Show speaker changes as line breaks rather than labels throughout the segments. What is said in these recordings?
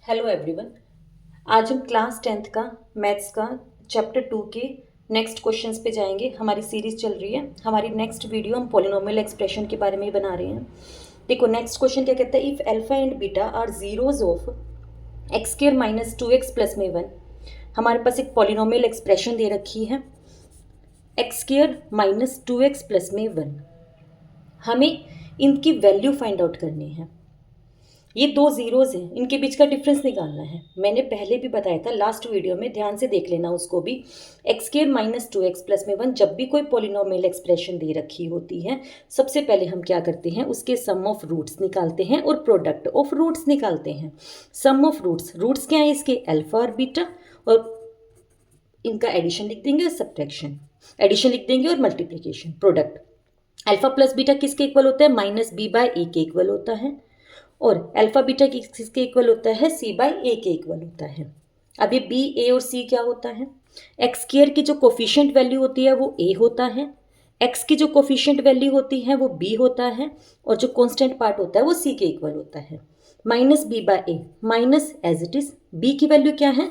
Hello everyone. आज हम class 10th का मैथ्स का चैप्टर 2 के नेक्स्ट क्वेश्चंस पे जाएंगे। हमारी सीरीज चल रही है। हमारी नेक्स्ट वीडियो हम पॉलिनोमियल एक्सप्रेशन के बारे में ही बना रहे हैं। देखो नेक्स्ट क्वेश्चन क्या कहता है, if alpha and beta are zeros of x square minus 2x plus में 1। हमारे पास एक पॉलिनोमियल एक्सप्रेशन दे रखी है x square minus 2x plus में 1। हमें इनकी वैल्यू फाइंड आउट करनी है। ये दो जीरोज हैं, इनके बीच का डिफरेंस निकालना है। मैंने पहले भी बताया था लास्ट वीडियो में, ध्यान से देख लेना उसको भी। X square minus 2x plus में 1, जब भी कोई पॉलिनोमियल एक्सप्रेशन दे रखी होती है सबसे पहले हम क्या करते हैं, उसके सम ऑफ रूट्स निकालते हैं और प्रोडक्ट ऑफ रूट्स निकालते हैं। सम ऑफ रूट्स क्या है इसके, अल्फा और बीटा, और इनका एडिशन लिख देंगे और सब्ट्रैक्शन, एडिशन लिख देंगे और multiplication. Product alpha plus beta किसके इक्वल होता है, माइनस बी बाय ए के इक्वल होता है, और अल्फा बीटा किसके इक्वल होता है, सी बाय ए के इक्वल होता है। अब ये बी, ए और सी क्या होता है, एक्स स्क्वायर की जो कोफिशिएंट वैल्यू होती है वो ए होता है, एक्स की जो कोफिशिएंट वैल्यू होती है वो बी होता है, और जो कांस्टेंट पार्ट होता है वो सी के इक्वल होता है। Minus b by a, minus as it is, b की वैल्यू क्या है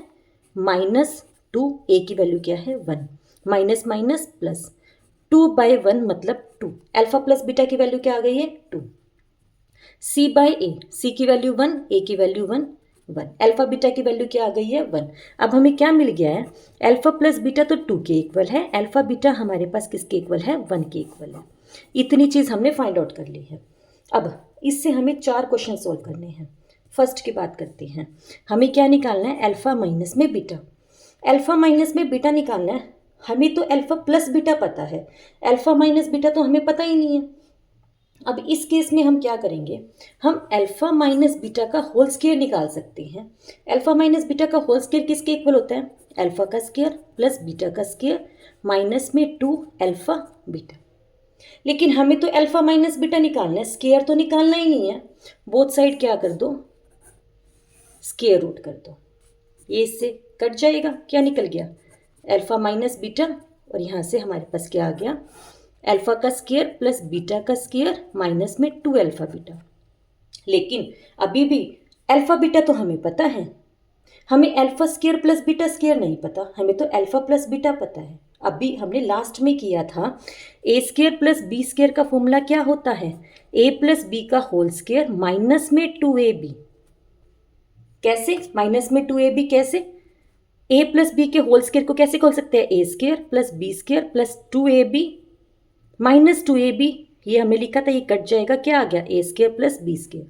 -2, ए की वैल्यू क्या है 1, माइनस माइनस प्लस 2/1 मतलब 2। अल्फा प्लस बीटा की वैल्यू क्या आ गई है 2। सी बाय ए, सी की वैल्यू 1, ए की वैल्यू 1, अल्फा बीटा की वैल्यू क्या आ गई है 1। अब हमें क्या मिल गया है, अल्फा प्लस बीटा तो 2 के इक्वल है, अल्फा बीटा हमारे पास किसके इक्वल है 1 के इक्वल है। इतनी चीज़ हमने फाइंड आउट कर ली है। अब इससे हमें 4 क्वेश्चन सोल्व करने हैं। फर्स्ट की बात करते हैं, हमें क्या निकालना है, अल्फा माइनस में बीटा। अल्फा माइनस में बीटा निकालना है। हमें तो अल्फा प्लस बीटा पता है, अल्फा माइनस बीटा तो हमें पता ही नहीं है। अब इस केस में हम क्या करेंगे, हम अल्फा माइनस बीटा का होल स्क्वायर निकाल सकते हैं। अल्फा माइनस बीटा का होल स्क्वायर किसके इक्वल होता है, अल्फा का स्क्वायर प्लस बीटा का स्क्वायर माइनस में 2 अल्फा बीटा। लेकिन हमें तो अल्फा माइनस बीटा निकालना है, स्क्वायर तो निकालना ही नहीं है। बोथ साइड क्या कर दो, स्क्वायर रूट कर दो, ये इससे कट जाएगा। क्या निकल गया, अल्फा माइनस बीटा, और यहाँ से हमारे पास क्या आ गया, अल्फा का स्क्वायर प्लस बीटा का स्क्वायर माइनस में 2 अल्फा बीटा। लेकिन अभी भी अल्फा बीटा तो हमें पता है, हमें alpha square plus beta square नहीं पता, हमें तो अल्फा प्लस बीटा पता है। अभी हमने लास्ट में किया था, a square plus b square का फॉर्मूला क्या होता है, ए प्लस बी का होल स्क्वायर माइनस में 2ab। कैसे माइनस में 2ab, कैसे, ए प्लस बी के होल स्क्वायर को कैसे खोल सकते हैं, a square plus b square plus 2ab minus 2ab। ये हमने लिखा था, ये कट जाएगा, क्या आ गया, ए स्क्वायर प्लस बी स्क्वायर।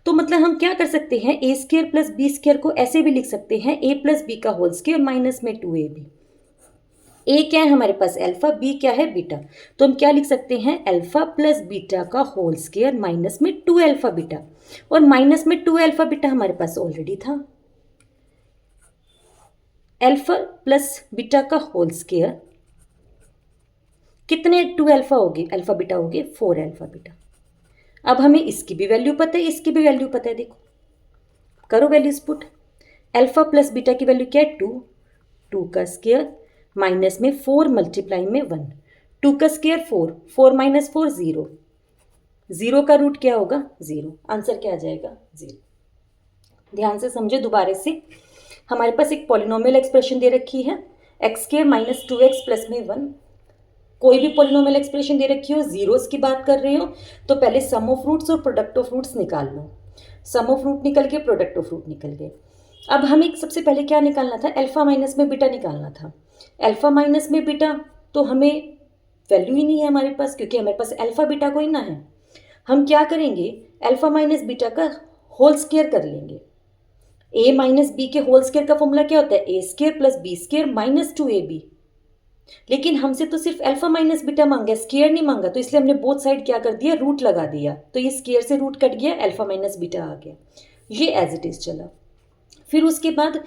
तो मतलब हम क्या कर सकते हैं, a square plus b square को ऐसे भी लिख सकते हैं, ए प्लस बी का होल स्क्वायर माइनस में 2ab। ए क्या है हमारे पास अल्फा, बी क्या है बीटा, तो हम क्या लिख सकते हैं, अल्फा प्लस बीटा का होल स्क्वायर माइनस में 2 अल्फा बीटा, और माइनस में 2 अल्फा बीटा हमारे पास ऑलरेडी था। अल्फा प्लस बीटा का होल स्क्वायर कितने 2 अल्फा हो गए, अल्फा बीटा हो गए 4 अल्फा बीटा। अब हमें इसकी भी वैल्यू पता है, इसकी भी वैल्यू पता है, देखो करो values put. Alpha plus beta की वैल्यू क्या है 2, 2 का स्क्वायर माइनस में 4 मल्टीप्लाई में 1, 2 का स्क्वायर 4, 4 माइनस 4 0, 0 का रूट क्या होगा 0, आंसर क्या आ जाएगा 0। ध्यान से समझो दोबारा से, हमारे पास एक पॉलिनोमियल एक्सप्रेशन दे रखी है x square minus 2x plus में 1। कोई भी पॉलिनोमियल एक्सप्रेशन दे रखी हो, जीरोस की बात कर रहे हो, तो पहले सम ऑफ रूट्स और प्रोडक्ट ऑफ रूट्स निकाल लो। सम ऑफ रूट निकल गए, प्रोडक्ट ऑफ रूट निकल गए। अब हमें सबसे पहले क्या निकालना था, अल्फा माइनस में बीटा निकालना था। अल्फा माइनस में बीटा तो हमें वैल्यू ही नहीं है हमारे पास, क्योंकि हमारे पास अल्फा बीटा कोई ना है। हम क्या करेंगे, अल्फा माइनस बीटा का होल स्क्वायर कर लेंगे। ए माइनस बी के होल स्क्वायर का फॉर्मूला क्या होता है, a square plus b square minus 2ab। लेकिन हमसे तो सिर्फ अल्फा माइनस बीटा मांगा, स्क्वायर नहीं मांगा, तो इसलिए हमने बोथ साइड क्या कर दिया, रूट लगा दिया। तो ये स्क्वायर से रूट कट गया, अल्फा माइनस बीटा आ गया, ये एज इट इज चला। फिर उसके बाद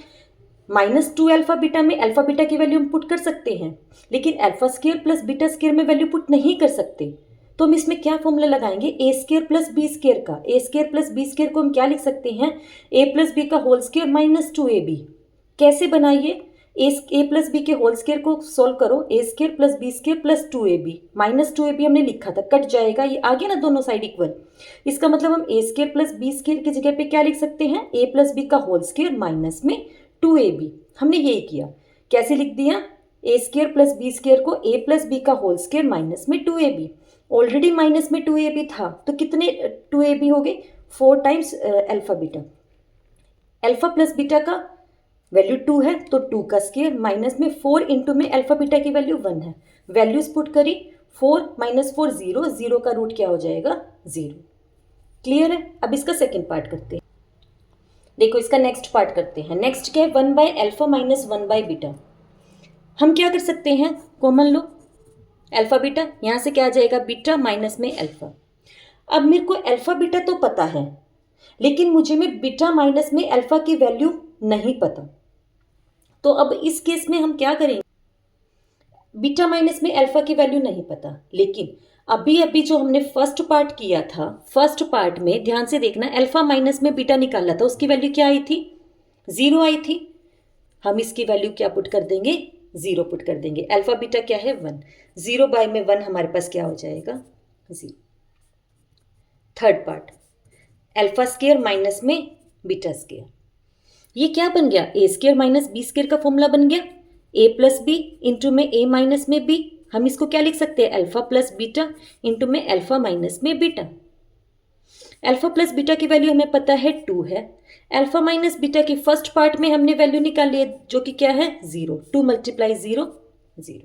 माइनस 2 अल्फा बीटा में अल्फा बीटा की वैल्यू हम पुट कर सकते हैं, लेकिन alpha square plus beta square में वैल्यू पुट नहीं कर सकते। तो हम इसमें क्या फॉर्मूला लगाएंगे, ए स्क्वायर प्लस बी स्क्वायर का। ए स्क्वायर प्लस बी स्क्वायर को हम क्या लिख सकते हैं, ए प्लस बी का होल स्क्वायर माइनस 2ab। कैसे बनाइए, ए प्लस बी के होल स्क्वायर को सोल्व करो, a square plus b square plus 2ab minus 2ab हमने लिखा था, कट जाएगा, ये आ गया ना दोनों साइड इक्वल। इसका मतलब हम ए स्क्वायर प्लस बी स्क्वायर की जगह पे क्या लिख सकते हैं, ए प्लस बी का होल स्क्वायर माइनस में 2ab। हमने यही किया, कैसे लिख दिया, ए स्क्वायर प्लस बी स्क्वायर को ए प्लस बी का होल स्क्वायर माइनस में 2ab। ऑलरेडी माइनस में 2ab था तो कितने 2ab हो गए, 4 times alpha beta. Alpha plus beta का वैल्यू 2 है तो 2 का स्क्वायर माइनस में 4 इंटू में अल्फा बीटा की वैल्यू 1 है, वैल्यूज पुट करी, 4 माइनस 4 0, 0 का रूट क्या हो जाएगा 0। क्लियर है। अब इसका सेकेंड पार्ट करते हैं। देखो इसका नेक्स्ट पार्ट करते हैं। नेक्स्ट क्या है, 1 by alpha minus 1 by beta. हम क्या कर सकते हैं, कॉमन लो अल्फा बीटा, यहाँ से क्या आ जाएगा बीटा माइनस में अल्फा। अब मेरे को अल्फा बीटा तो पता है, लेकिन मुझे में बीटा माइनस में अल्फा की वैल्यू नहीं पता। तो अब इस केस में हम क्या करेंगे, बीटा माइनस में अल्फा की वैल्यू नहीं पता, लेकिन अभी अभी जो हमने फर्स्ट पार्ट किया था, फर्स्ट पार्ट में ध्यान से देखना, अल्फा माइनस में बीटा निकाला था, उसकी वैल्यू क्या आई थी, 0 आई थी। हम इसकी वैल्यू क्या पुट कर देंगे, 0 पुट कर देंगे। अल्फा बीटा क्या है 1, 0 बाय में 1 हमारे पास क्या हो जाएगा 0। Third part, alpha square minus में बीटा स्क्वायर, ये क्या बन गया, ए स्क्वायर माइनस बी स्क्वायर का फॉर्मूला बन गया, ए प्लस बी इंटू में ए माइनस में बी। हम इसको क्या लिख सकते हैं, अल्फा प्लस बीटा इंटू में अल्फा माइनस में बीटा। अल्फा प्लस बीटा की वैल्यू हमें पता है 2 है, अल्फा माइनस बीटा की फर्स्ट पार्ट में हमने वैल्यू निकाली है जो कि क्या है 0, 2 मल्टीप्लाई 0 0।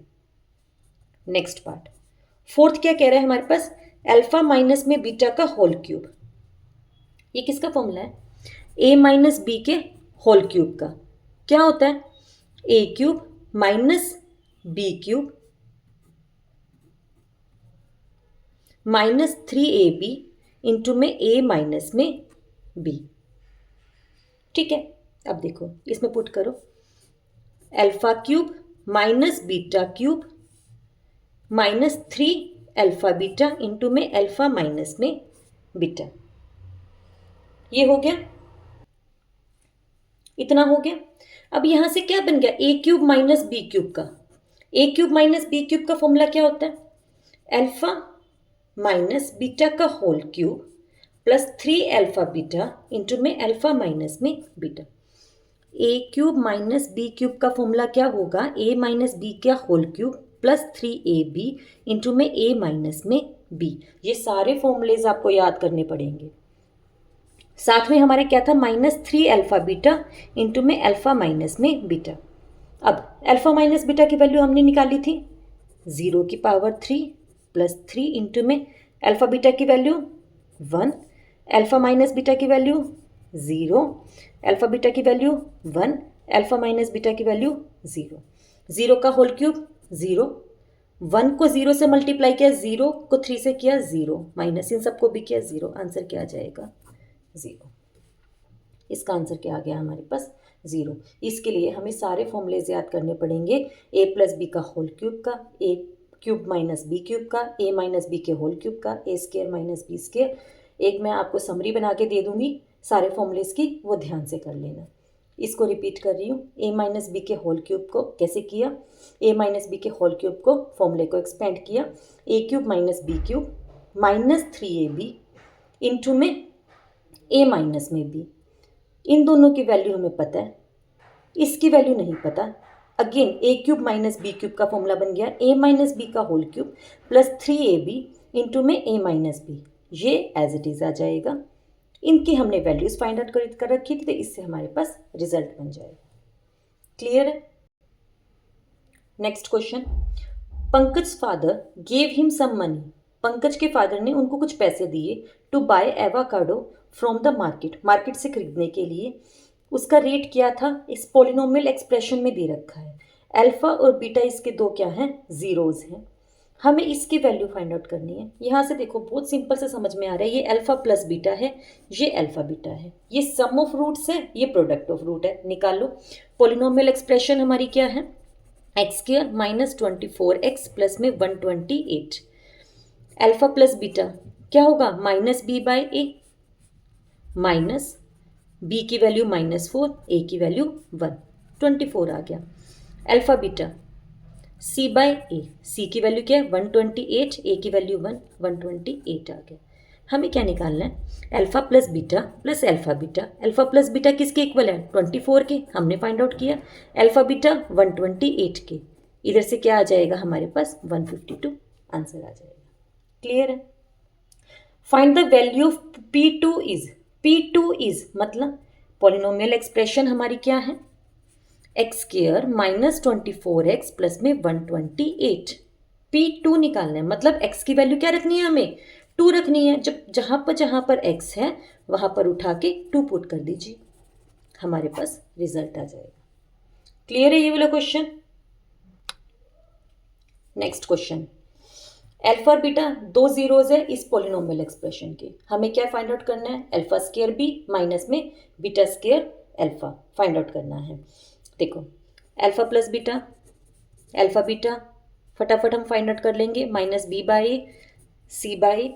नेक्स्ट पार्ट, फोर्थ क्या कह रहा है हमारे पास, अल्फा माइनस में बीटा का होल क्यूब। ये किसका फॉर्मूला है, ए माइनस बी के होल क्यूब का क्या होता है, a cube minus b cube minus 3ab into में ए माइनस में बी। ठीक है। अब देखो इसमें पुट करो, alpha cube minus beta cube minus 3 alpha beta into में अल्फा माइनस में बीटा। ये हो गया, इतना हो गया। अब यहां से क्या बन गया, a cube minus b cube का, a cube minus b cube का फॉर्मूला क्या होता है, अल्फा माइनस बीटा का whole cube plus 3 alpha beta into में अल्फा माइनस में beta. A cube minus b cube का फॉर्मूला क्या होगा, ए माइनस बी का whole cube plus 3ab into में ए माइनस में बी। ये सारे फॉर्मूलेज आपको याद करने पड़ेंगे। साथ में हमारे क्या था, माइनस 3 अल्फा बीटा इंटू में अल्फा माइनस में बीटा। अब अल्फा माइनस बीटा की वैल्यू हमने निकाली थी 0 की पावर 3 प्लस 3 इंटू में अल्फा बीटा की वैल्यू 1, अल्फा माइनस बीटा की वैल्यू 0, अल्फा बीटा की वैल्यू 1, अल्फा माइनस बीटा की वैल्यू 0। 0 का होल क्यूब 0, 1 को 0 से मल्टीप्लाई किया, 0 को 3 से किया 0, माइनस इन सबको भी किया 0, आंसर क्या आ जाएगा 0। इसका आंसर क्या आ गया हमारे पास 0। इसके लिए हमें सारे फॉर्मूलेज याद करने पड़ेंगे, ए प्लस बी का होल क्यूब का, a cube minus b cube का, ए माइनस बी के होल क्यूब का, ए स्क्वायर माइनस बी स्क्वायर। एक मैं आपको समरी बना के दे दूंगी सारे फॉर्मूलेज की, वो ध्यान से कर लेना। इसको रिपीट कर रही हूँ, ए माइनस बी के होल क्यूब को कैसे किया, ए माइनस बी के होल क्यूब को फॉर्मूले को एक्सपेंड किया, a cube minus b cube minus 3ab into में ए माइनस में बी। इन दोनों की वैल्यू हमें पता है, इसकी वैल्यू नहीं पता। Again a cube minus b cube का फॉर्मूला बन गया ए माइनस बी का whole cube plus 3ab into में ए माइनस बी, ये एज इट इज़ आ जाएगा। इनकी हमने वैल्यूज फाइंड आउट कर रखी थी, तो इससे हमारे पास रिजल्ट बन जाएगा। क्लियर है। Next question, Pankaj father gave him some money. Pankaj के फादर ने उनको कुछ पैसे दिए to buy avocado from the market, market से खरीदने के लिए। उसका रेट क्या था, इस पोलिनोमियल एक्सप्रेशन में दे रखा है। अल्फा और बीटा इसके दो क्या हैं, जीरोज हैं। हमें इसकी वैल्यू फाइंड आउट करनी है। यहाँ से देखो बहुत सिंपल से समझ में आ रहा है, ये अल्फा प्लस बीटा है, ये अल्फा बीटा है, ये सम ऑफ रूट्स है, ये प्रोडक्ट ऑफ रूट है। निकालो। पोलिनोमियल एक्सप्रेशन हमारी क्या है, x square minus 24x plus में 128। अल्फा प्लस बीटा क्या होगा, minus b by a, minus B की वैल्यू -4, ए की वैल्यू 1, 24 आ गया। अल्फा बीटा सी बाय ए, सी की वैल्यू क्या है 128, ए की वैल्यू 128 आ गया। हमें क्या निकालना है, alpha plus beta plus alpha beta. Alpha plus beta किसके इक्वल है 24 के, हमने फाइंड आउट किया। अल्फा बीटा 128 के, इधर से क्या आ जाएगा हमारे पास 152 आंसर आ जाएगा। क्लियर है। Find the value of P2 is, P2 is मतलब पॉलिनोमियल एक्सप्रेशन हमारी क्या है, x square minus 24x plus में 128। P2 निकालना है, मतलब x की वैल्यू क्या रखनी है, हमें 2 रखनी है। जब जहाँ पर x है वहाँ पर उठा के 2 पुट कर दीजिए, हमारे पास रिजल्ट आ जाएगा। क्लियर है ये वाला क्वेश्चन। नेक्स्ट क्वेश्चन, अल्फा और बीटा दो जीरोज है इस पॉलिनोमियल एक्सप्रेशन के, हमें क्या फाइंड आउट करना है, अल्फा स्क्वायर बी माइनस में beta square alpha find out करना है। देखो alpha plus beta, alpha beta फटाफट हम फाइंड आउट कर लेंगे, minus B by C by,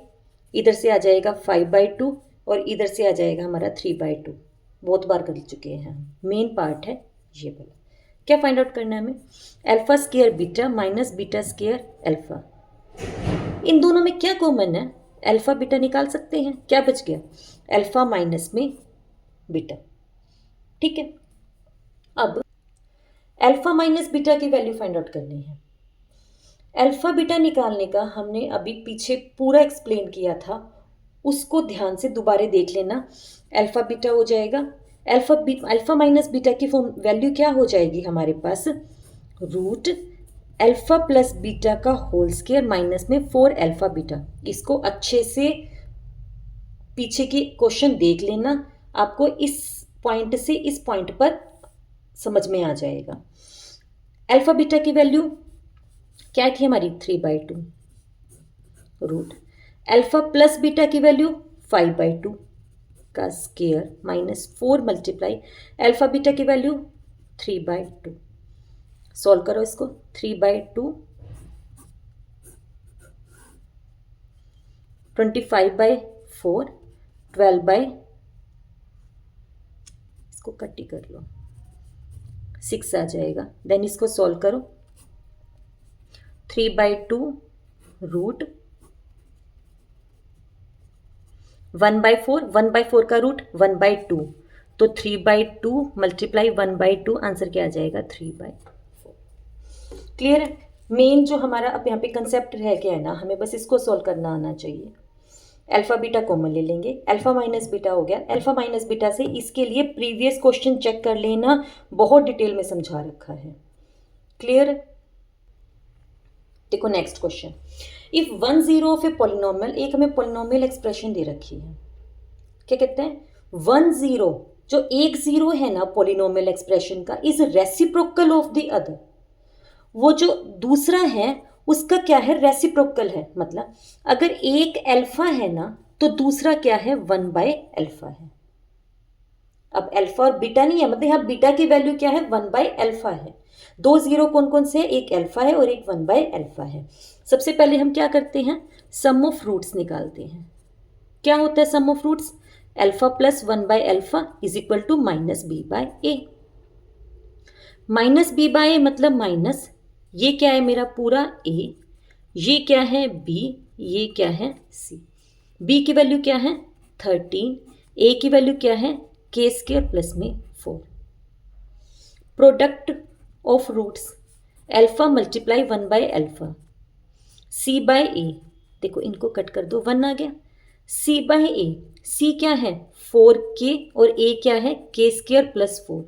इधर से आ जाएगा 5/2 और इधर से आ जाएगा हमारा 3/2। बहुत बार कर चुके हैं हम, मेन पार्ट है ये वाला। क्या फाइंड आउट करना है हमें, alpha square beta minus beta square alpha. इन दोनों में क्या कॉमन है, अल्फा बीटा निकाल सकते हैं, क्या बच गया अल्फा माइनस में बीटा। ठीक है, अब अल्फा माइनस बीटा की वैल्यू फाइंड आउट करनी है। अल्फा बीटा निकालने का हमने अभी पीछे पूरा एक्सप्लेन किया था, उसको ध्यान से दोबारा देख लेना। अल्फा बीटा हो जाएगा, अल्फा माइनस बीटा की वैल्यू क्या हो जाएगी हमारे पास, रूट अल्फा प्लस बीटा का होल स्क्वायर माइनस में 4 अल्फा बीटा। इसको अच्छे से पीछे की क्वेश्चन देख लेना, आपको इस पॉइंट से इस पॉइंट पर समझ में आ जाएगा। अल्फा बीटा की वैल्यू क्या थी हमारी 3/2, रूट अल्फा प्लस बीटा की वैल्यू 5/2 का square minus 4 multiply alpha beta की वैल्यू 3/2। सॉल्व करो इसको, 3/2 25/4 12 इसको कट्टी कर लो 6 आ जाएगा। देन इसको सॉल्व करो, 3/2 रूट 1/4, 1/4 का रूट 1/2, तो 3/2 मल्टीप्लाई 1/2 आंसर क्या आ जाएगा 3/4। क्लियर है। मेन जो हमारा अब यहाँ पे कंसेप्ट रह गया है ना, हमें बस इसको सॉल्व करना आना चाहिए। अल्फा बीटा कॉमन ले लेंगे, अल्फा माइनस बीटा हो गया। अल्फा माइनस बीटा से इसके लिए प्रीवियस क्वेश्चन चेक कर लेना, बहुत डिटेल में समझा रखा है। क्लियर है। देखो next question, if 1 0 of a polynomial, एक हमें पॉलिनोमियल एक्सप्रेशन दे रखी है, क्या कहते हैं 1 0, जो एक 0 है ना पॉलिनोमियल एक्सप्रेशन का, is reciprocal of the other. वो जो दूसरा है उसका क्या है, रेसिप्रोकल है। मतलब अगर एक अल्फा है ना तो दूसरा क्या है 1/अल्फा है। अब अल्फा और बीटा नहीं है, मतलब यहाँ बीटा की वैल्यू क्या है 1/अल्फा है। दो जीरो कौन कौन से, एक अल्फा है और एक 1/अल्फा है। सबसे पहले हम क्या करते हैं, सम ऑफ रूट्स निकालते हैं। क्या होता है sum of roots, alpha plus 1/अल्फा is equal to minus b by a. Minus b by a मतलब माइनस, ये क्या है मेरा पूरा ए, ये क्या है बी, ये क्या है सी। बी की वैल्यू क्या है 13, ए की वैल्यू क्या है के स्क्वायर प्लस में 4। Product of roots alpha multiply 1/अल्फा, सी बाय ए, देखो इनको कट कर दो 1 आ गया, सी बाय ए, सी क्या है 4k और ए क्या है के स्क्वायर प्लस 4।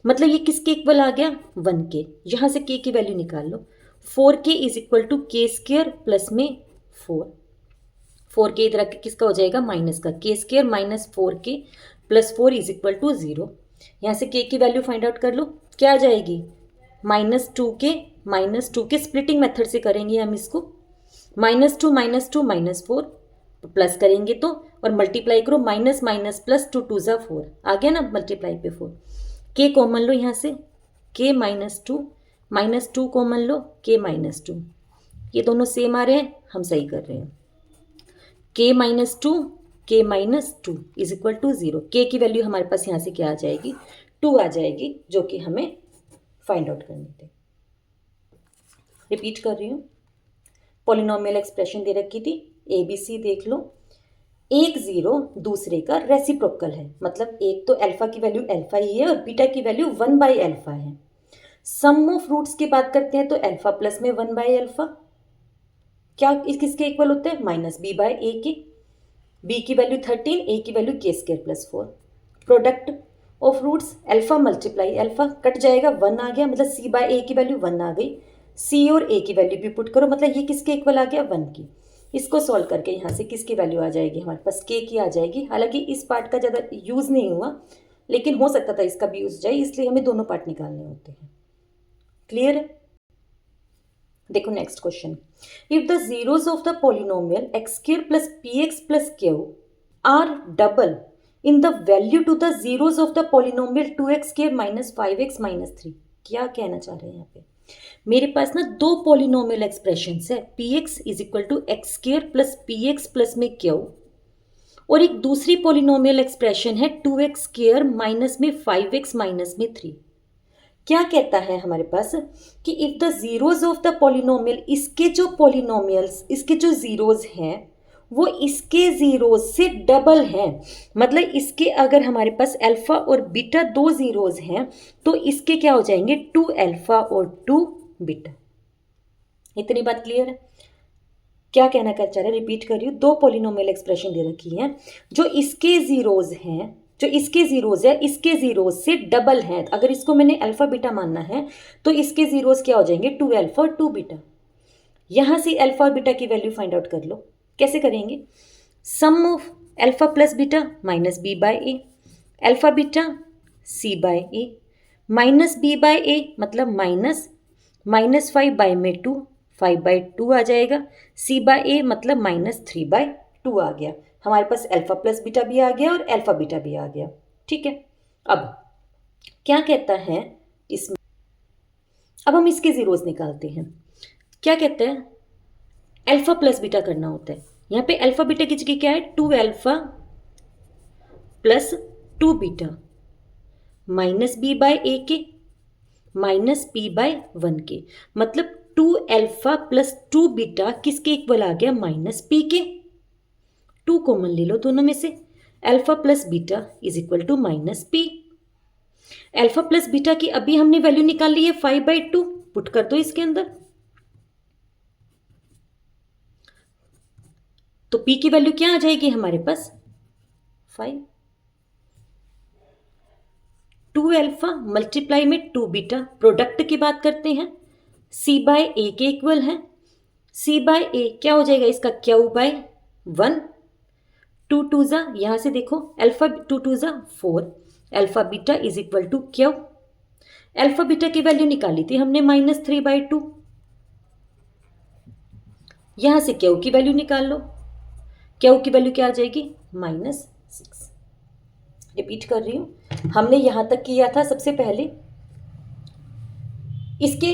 मतलब ये किसके इक्वल आ गया 1 के, यहाँ से k की वैल्यू निकाल लो, 4k इज इक्वल टू के स्क्वायर प्लस में 4। 4k इधर आके किसका हो जाएगा माइनस का, K square minus 4k plus 4 is equal to 0। यहाँ से k की वैल्यू फाइंड आउट कर लो, क्या आ जाएगी -2k स्प्लिटिंग मेथड से करेंगे हम इसको, -2 -4 प्लस करेंगे तो, और मल्टीप्लाई करो माइनस माइनस प्लस 2 2 ज़ा 4 आ गया ना, मल्टीप्लाई पे 4। के कॉमन लो यहाँ से, k -2 कॉमन लो, k -2, ये दोनों सेम आ रहे हैं, हम सही कर रहे हैं। k -2 is equal to 0। K की वैल्यू हमारे पास यहाँ से क्या आ जाएगी 2 आ जाएगी, जो कि हमें फाइंड आउट करनी थी। रिपीट कर रही हूँ, पॉलिनोमियल एक्सप्रेशन दे रखी थी, ए बी सी देख लो, एक जीरो दूसरे का रेसिप्रोकल है, मतलब एक तो अल्फा की वैल्यू अल्फा ही है और बीटा की वैल्यू 1/अल्फा है। सम ऑफ रूट्स की बात करते हैं तो अल्फा प्लस में 1/अल्फा क्या किसके इक्वल होता है, -b/a के। b की वैल्यू 13, a की value k² + 4। Product of roots alpha multiply alpha cut जाएगा, 1 आ गया, मतलब c/a की वैल्यू 1 आ गई। c और a की वैल्यू भी पुट करो, मतलब ये किसके इक्वल आ गया, 1 की। इसको सॉल्व करके यहाँ से किसकी वैल्यू आ जाएगी, हमारे पास k की आ जाएगी। हालांकि इस पार्ट का ज़्यादा यूज़ नहीं हुआ, लेकिन हो सकता था इसका भी यूज जाए, इसलिए हमें दोनों पार्ट निकालने होते हैं। क्लियर है? देखो next question, if the zeros of the polynomial x² + px + q are double in the value to the zeros of the polynomial 2x² - 5x - 3। क्या कहना चाह रहे हैं यहाँ पे, मेरे पास ना दो पॉलिनोमियल एक्सप्रेशंस है, px = x² + px प्लस में q, और एक दूसरी पॉलिनोमियल एक्सप्रेशन है 2x² माइनस में 5x माइनस में 3। क्या कहता है हमारे पास कि if the zeros of the polynomial, इसके जो पॉलिनोमियल्स, इसके जो जीरोज हैं वो इसके जीरोज से डबल हैं, मतलब इसके अगर हमारे पास अल्फा और बीटा दो जीरोज हैं तो इसके क्या हो जाएंगे, 2 अल्फा और 2 बीटा। इतनी बात क्लियर है? क्या कहना कर चाह रहे हैं, रिपीट कर रही हूँ, दो पॉलिनोमियल एक्सप्रेशन दे रखी हैं, जो इसके जीरोज हैं, जो इसके जीरोज है इसके जीरोज से डबल हैं। अगर इसको मैंने अल्फा बीटा मानना है तो इसके जीरोज क्या हो जाएंगे, 2 अल्फा और 2 बीटा। यहाँ से अल्फा और बीटा की वैल्यू फाइंड आउट कर लो। कैसे करेंगे, sum of alpha plus beta -b/a, alpha beta c/a, -b/a मतलब -5/2, 5/2 आ जाएगा, c/a मतलब -3/2 आ गया। हमारे पास अल्फा प्लस बीटा भी आ गया और अल्फा बीटा भी आ गया। ठीक है, अब क्या कहता है इसमें, अब हम इसके जीरोज निकालते हैं। क्या कहते हैं, अल्फा प्लस बीटा करना होता है। यहाँ पे अल्फा बीटा की जगह क्या है, 2 अल्फा + 2 बीटा -b/a के -p/1 के, मतलब 2 अल्फा + 2 बीटा किसके इक्वल आ गया, -p के। 2 कॉमन ले लो दोनों में से, alpha plus beta = -p। Alpha plus beta की अभी हमने वैल्यू निकाल ली है 5/2, पुट कर दो इसके अंदर, तो p की वैल्यू क्या आ जाएगी हमारे पास, 5। 2 अल्फा मल्टीप्लाई में 2 बीटा, प्रोडक्ट की बात करते हैं, c/a के इक्वल है। c/a क्या हो जाएगा इसका, q/1, 2 2 जा, यहाँ से देखो अल्फा 2 2 जा 4, alpha beta = q। Alpha beta की वैल्यू निकाली थी हमने -3/2, यहाँ से q की वैल्यू निकाल लो, q की वैल्यू क्या आ जाएगी, -6। रिपीट कर रही हूँ, हमने यहाँ तक किया था, सबसे पहले इसके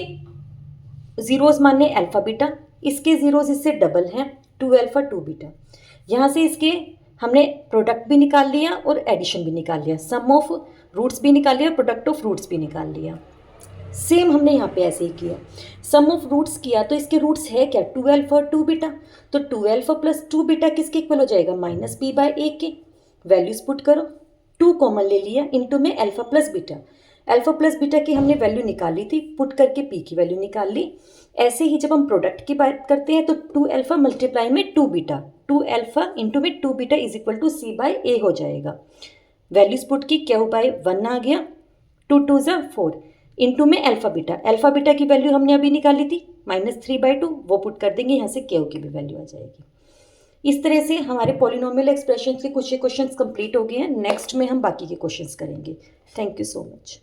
जीरोज माने अल्फा बीटा, इसके जीरोज इससे डबल हैं, 2 अल्फा 2 बीटा। यहाँ से इसके हमने प्रोडक्ट भी निकाल लिया और एडिशन भी निकाल लिया, सम ऑफ रूट्स भी निकाल लिया, प्रोडक्ट ऑफ रूट्स भी निकाल लिया। सेम हमने यहाँ पे ऐसे ही किया, सम ऑफ रूट्स किया तो इसके रूट्स है क्या, 2 अल्फा और 2 बीटा, तो 2 अल्फा + 2 बीटा किसके इक्वल हो जाएगा, -p/a के। वैल्यूज पुट करो, 2 कॉमन ले लिया, इनटू में alpha plus beta, alpha plus beta की हमने वैल्यू निकाली थी, पुट करके p की वैल्यू निकाल ली। ऐसे ही जब हम प्रोडक्ट की बात करते हैं तो 2 अल्फा मल्टीप्लाई में 2 बीटा, 2 अल्फा इंटू में 2 बीटा = c/a हो जाएगा। वैल्यूज पुट की, q/1 आ गया, 2 2 जा 4, इंटू में अल्फा बीटा की वैल्यू हमने अभी निकाली थी -3/2, वो पुट कर देंगे, यहाँ से q की भी वैल्यू आ जाएगी। इस तरह से हमारे पॉलिनोमियल एक्सप्रेशंस के कुछ क्वेश्चंस कंप्लीट हो गए हैं। नेक्स्ट में हम बाकी के क्वेश्चंस करेंगे। Thank you so much.